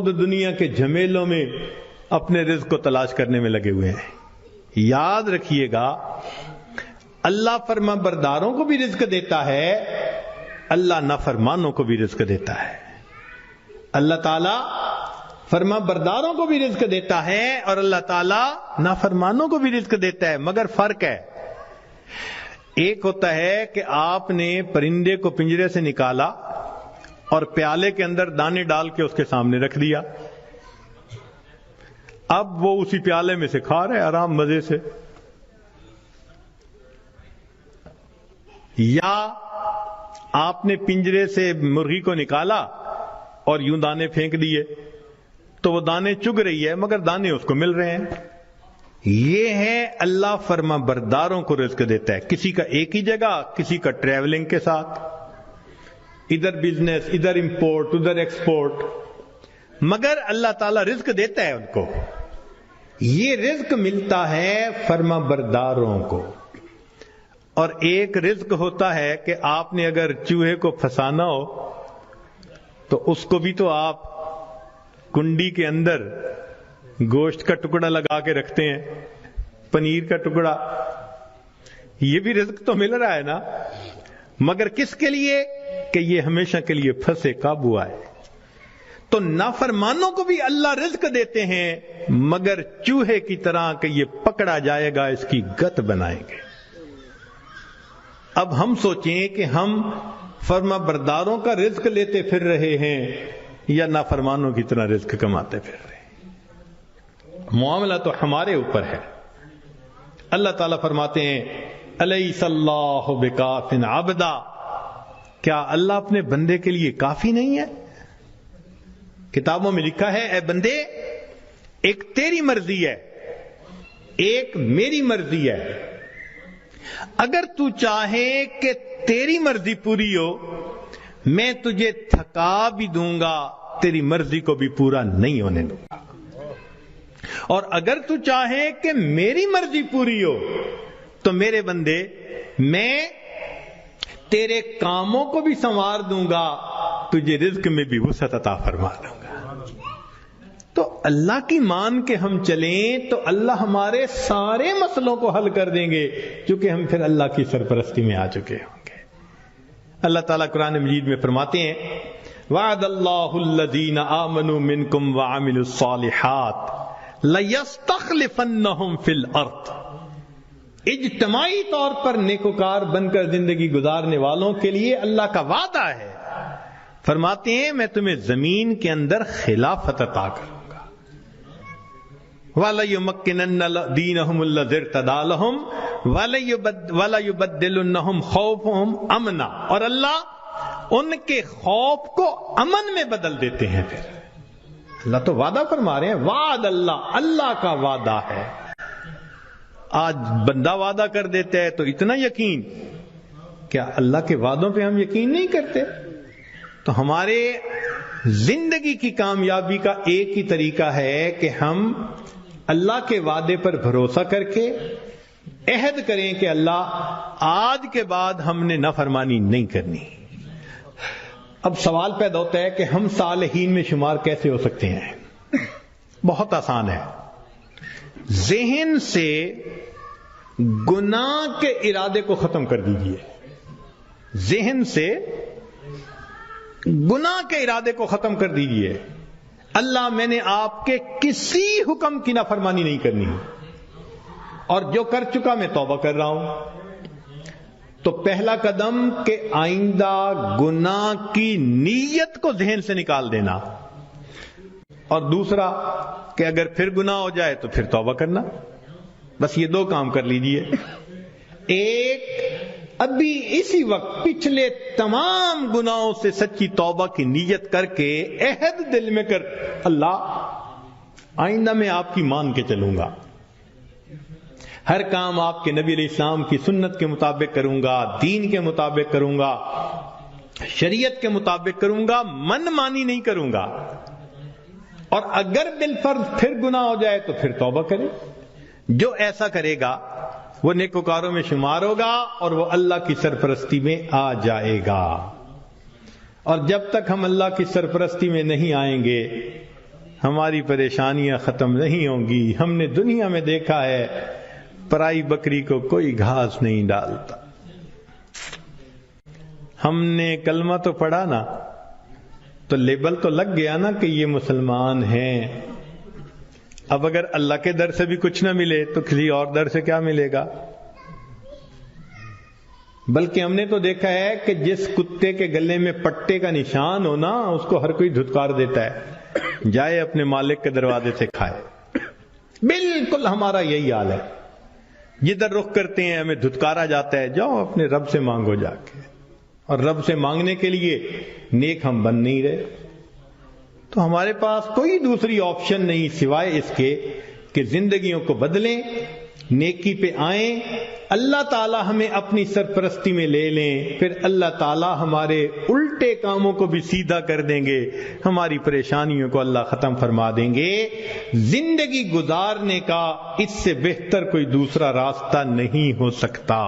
دنیا کے جھمیلوں میں اپنے رزق کو تلاش کرنے میں لگے ہوئے ہیں۔ یاد رکھیے گا، اللہ فرما برداروں کو بھی رزق دیتا ہے، اللہ نافرمانوں کو بھی رزق دیتا ہے۔ اللہ تعالی فرما برداروں کو بھی رزق دیتا ہے اور اللہ تعالی نافرمانوں کو بھی رزق دیتا ہے، مگر فرق ہے۔ ایک ہوتا ہے کہ آپ نے پرندے کو پنجرے سے نکالا اور پیالے کے اندر دانے ڈال کے اس کے سامنے رکھ دیا، اب وہ اسی پیالے میں سے کھا رہے آرام مزے سے۔ یا آپ نے پنجرے سے مرغی کو نکالا اور یوں دانے پھینک دیے تو وہ دانے چگ رہی ہے مگر دانے اس کو مل رہے ہیں۔ یہ ہے اللہ فرما برداروں کو رزق دیتا ہے، کسی کا ایک ہی جگہ، کسی کا ٹریولنگ کے ساتھ، ادھر بزنس، ادھر امپورٹ، ادھر ایکسپورٹ، مگر اللہ تعالیٰ رزق دیتا ہے ان کو۔ یہ رزق ملتا ہے فرما برداروں کو۔ اور ایک رزق ہوتا ہے کہ آپ نے اگر چوہے کو پھنسانا ہو تو اس کو بھی تو آپ کنڈی کے اندر گوشت کا ٹکڑا لگا کے رکھتے ہیں، پنیر کا ٹکڑا، یہ بھی رزق تو مل رہا ہے نا، مگر کس کے لیے؟ کہ یہ ہمیشہ کے لیے پھنسے، قابو آئے۔ تو نافرمانوں کو بھی اللہ رزق دیتے ہیں مگر چوہے کی طرح کہ یہ پکڑا جائے گا، اس کی گت بنائیں گے۔ اب ہم سوچیں کہ ہم فرما برداروں کا رزق لیتے پھر رہے ہیں یا نافرمانوں کی طرح رزق کماتے پھر رہے ہیں۔ معاملہ تو ہمارے اوپر ہے۔ اللہ تعالیٰ فرماتے ہیں الیس اللہ بکاف عبدا، کیا اللہ اپنے بندے کے لیے کافی نہیں ہے؟ کتابوں میں لکھا ہے اے بندے، ایک تیری مرضی ہے، ایک میری مرضی ہے، اگر تو چاہے کہ تیری مرضی پوری ہو میں تجھے تھکا بھی دوں گا، تیری مرضی کو بھی پورا نہیں ہونے دوں گا، اور اگر تو چاہے کہ میری مرضی پوری ہو تو میرے بندے میں تیرے کاموں کو بھی سنوار دوں گا، تجھے رزق میں بھی وسعت عطا فرما دوں گا۔ تو اللہ کی مان کے ہم چلیں تو اللہ ہمارے سارے مسئلوں کو حل کر دیں گے، کیونکہ ہم پھر اللہ کی سرپرستی میں آ چکے ہوں گے۔ اللہ تعالیٰ قرآن مجید میں فرماتے ہیں وعد اللہ الذین آمنوا منکم وعملوا الصالحات لیستخلفنہم فی الارض، اجتماعی طور پر نیکوکار بن کر زندگی گزارنے والوں کے لیے اللہ کا وعدہ ہے۔ فرماتے ہیں میں تمہیں زمین کے اندر خلافت عطا کروں گا، وَلَيُمَكِّنَنَّ دِينَهُمُ الَّذِي ارْتَضَىٰ لَهُمْ وَلَيُبَدِّلُنَّهُمْ خَوْفَهُمْ أَمْنًا، اور اللہ ان کے خوف کو امن میں بدل دیتے ہیں۔ پھر اللہ تو وعدہ فرما رہے ہیں، وعد اللہ، اللہ کا وعدہ ہے۔ آج بندہ وعدہ کر دیتا ہے تو اتنا یقین، کیا اللہ کے وعدوں پہ ہم یقین نہیں کرتے؟ تو ہمارے زندگی کی کامیابی کا ایک ہی طریقہ ہے کہ ہم اللہ کے وعدے پر بھروسہ کر کے عہد کریں کہ اللہ آج کے بعد ہم نے نافرمانی نہیں کرنی۔ اب سوال پیدا ہوتا ہے کہ ہم صالحین میں شمار کیسے ہو سکتے ہیں؟ بہت آسان ہے، ذہن سے گناہ کے ارادے کو ختم کر دیجئے، ذہن سے گناہ کے ارادے کو ختم کر دیجئے۔ اللہ میں نے آپ کے کسی حکم کی نافرمانی نہیں کرنی، اور جو کر چکا میں توبہ کر رہا ہوں۔ تو پہلا قدم کہ آئندہ گناہ کی نیت کو ذہن سے نکال دینا، اور دوسرا کہ اگر پھر گناہ ہو جائے تو پھر توبہ کرنا۔ بس یہ دو کام کر لیجئے۔ ایک، ابھی اسی وقت پچھلے تمام گناہوں سے سچی توبہ کی نیت کر کے عہد دل میں کر، اللہ آئندہ میں آپ کی مان کے چلوں گا، ہر کام آپ کے نبی علیہ السلام کی سنت کے مطابق کروں گا، دین کے مطابق کروں گا، شریعت کے مطابق کروں گا، من مانی نہیں کروں گا۔ اور اگر بالفرض پھر گناہ ہو جائے تو پھر توبہ کرے۔ جو ایسا کرے گا وہ نیکوکاروں میں شمار ہوگا اور وہ اللہ کی سرپرستی میں آ جائے گا۔ اور جب تک ہم اللہ کی سرپرستی میں نہیں آئیں گے ہماری پریشانیاں ختم نہیں ہوں گی. ہم نے دنیا میں دیکھا ہے پرائی بکری کو کوئی گھاس نہیں ڈالتا. ہم نے کلمہ تو پڑھا نا تو لیبل تو لگ گیا نا کہ یہ مسلمان ہیں. اب اگر اللہ کے در سے بھی کچھ نہ ملے تو کسی اور در سے کیا ملے گا؟ بلکہ ہم نے تو دیکھا ہے کہ جس کتے کے گلے میں پٹے کا نشان ہو نا اس کو ہر کوئی دھتکار دیتا ہے، جائے اپنے مالک کے دروازے سے کھائے. بالکل ہمارا یہی حال ہے. جدھر رخ کرتے ہیں ہمیں دھتکارا جاتا ہے، جاؤ اپنے رب سے مانگو جا کے. اور رب سے مانگنے کے لیے نیک ہم بن نہیں رہے. تو ہمارے پاس کوئی دوسری آپشن نہیں سوائے اس کے کہ زندگیوں کو بدلیں، نیکی پہ آئیں، اللہ تعالی ہمیں اپنی سرپرستی میں لے لیں، پھر اللہ تعالی ہمارے الٹے کاموں کو بھی سیدھا کر دیں گے، ہماری پریشانیوں کو اللہ ختم فرما دیں گے. زندگی گزارنے کا اس سے بہتر کوئی دوسرا راستہ نہیں ہو سکتا.